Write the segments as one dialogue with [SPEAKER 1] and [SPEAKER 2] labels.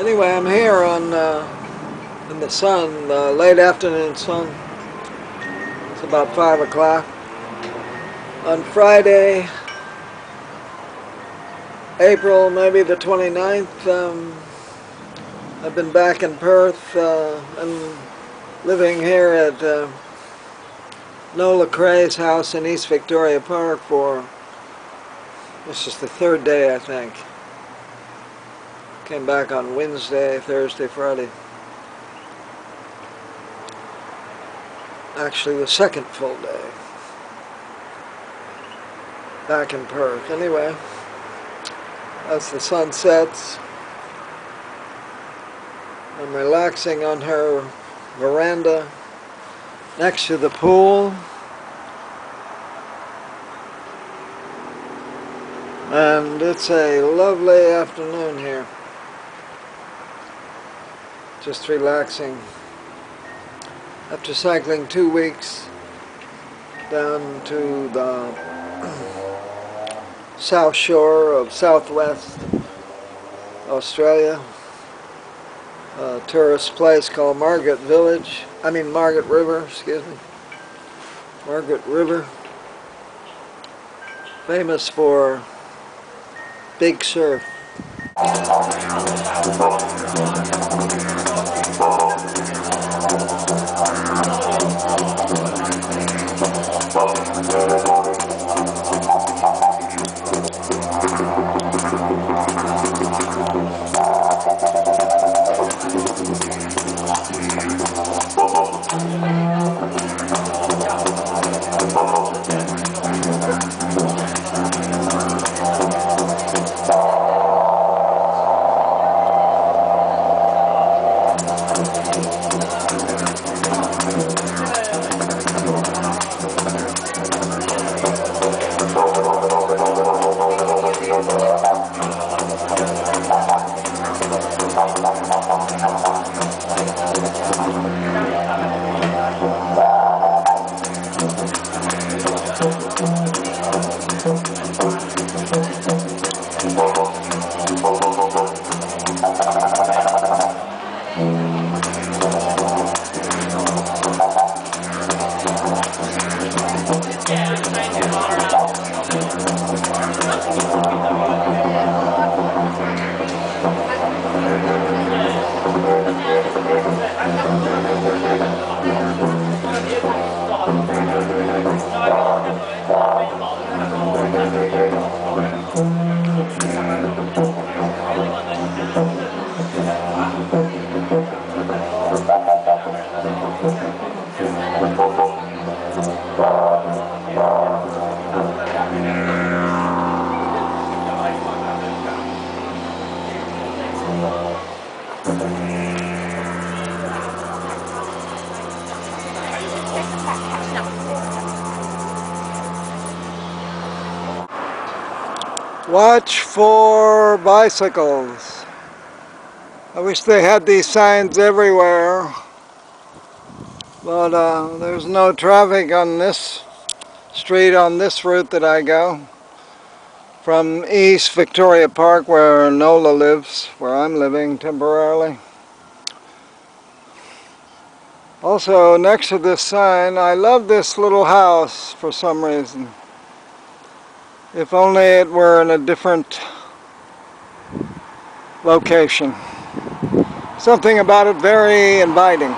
[SPEAKER 1] Anyway, I'm here in the sun, late afternoon sun. It's about 5 o'clock. On Friday, April maybe the 29th, I've been back in Perth and living here at Nola Cray's house in East Victoria Park for, this is the third day I think. Came back on Wednesday, Thursday, Friday. Actually the second full day. Back in Perth. Anyway, as the sun sets, I'm relaxing on her veranda next to the pool. And it's a lovely afternoon here. Just relaxing. After cycling 2 weeks down to the south shore of southwest Australia, a tourist place called Margaret River, excuse me. Margaret River, famous for big surf. Watch for bicycles. I wish they had these signs everywhere, but there's no traffic on this street, on this route that I go from East Victoria Park, where Nola lives, where I'm living temporarily. Also, next to this sign, I love this little house for some reason. If only it were in a different location. Something about it very inviting.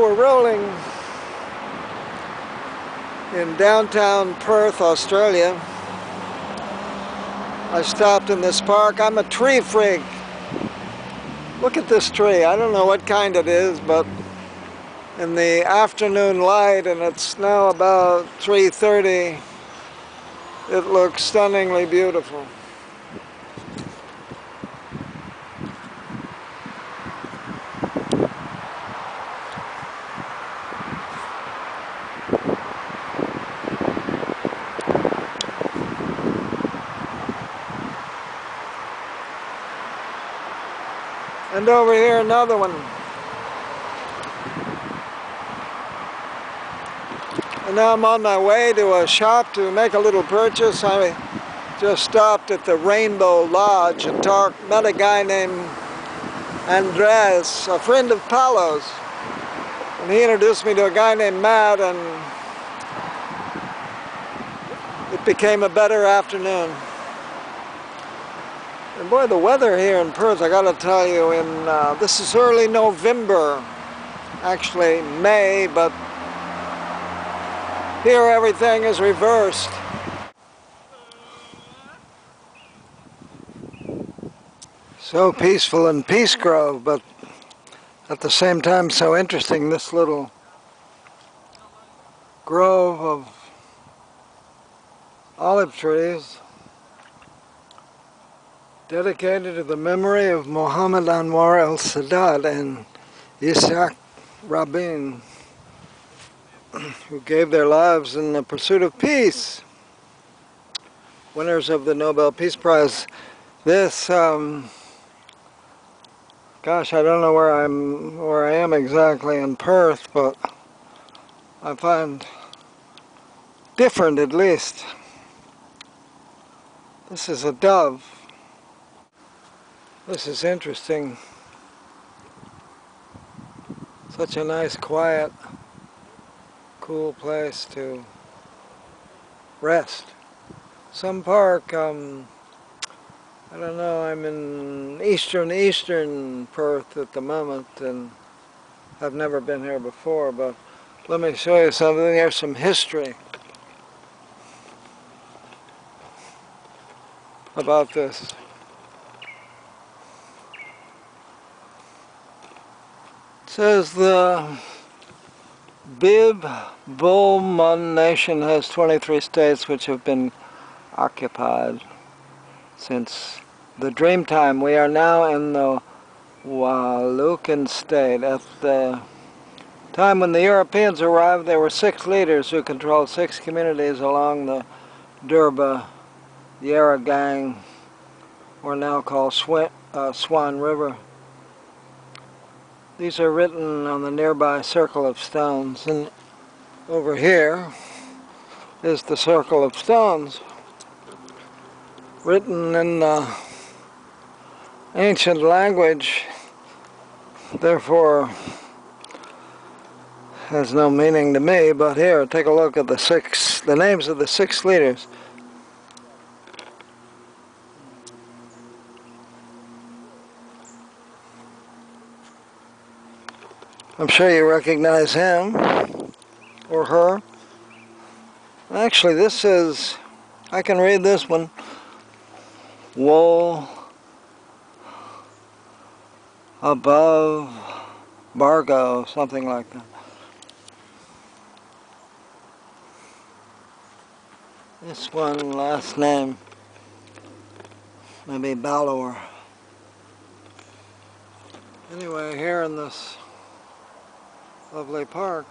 [SPEAKER 1] we're rolling in downtown Perth, Australia. I stopped in this park. I'm a tree freak. Look at this tree. I don't know what kind it is, but in the afternoon light, and it's now about 3:30, it looks stunningly beautiful. And over here, another one. And now I'm on my way to a shop to make a little purchase. I just stopped at the Rainbow Lodge and met a guy named Andres, a friend of Paolo's. And he introduced me to a guy named Matt, and it became a better afternoon. And boy, the weather here in Perth, I gotta tell you, this is early November, actually May, but here everything is reversed. So peaceful in Peace Grove, but at the same time so interesting, this little grove of olive trees dedicated to the memory of Mohammed Anwar el-Sadat and Yitzhak Rabin, who gave their lives in the pursuit of peace. Winners of the Nobel Peace Prize. This, gosh, I don't know where I am exactly in Perth, but I find different, at least. This is a dove. This is interesting. Such a nice, quiet, cool place to rest. Some park, I don't know, I'm in eastern Perth at the moment, and I've never been here before, but let me show you something. There's some history about this. It says the Bib-Bulmun nation has 23 states which have been occupied since the Dreamtime. We are now in the Walukan state. At the time when the Europeans arrived, there were 6 leaders who controlled 6 communities along the Durba-Yarragang, or now called Swan River. These are written on the nearby circle of stones, and over here is the circle of stones, written in the ancient language, therefore has no meaning to me. But here, take a look at the names of the 6 leaders. I'm sure you recognize him or her. Actually, this is, I can read this one. Wool above Bargo, something like that. This one, last name, maybe Balor. Anyway, here in this lovely park,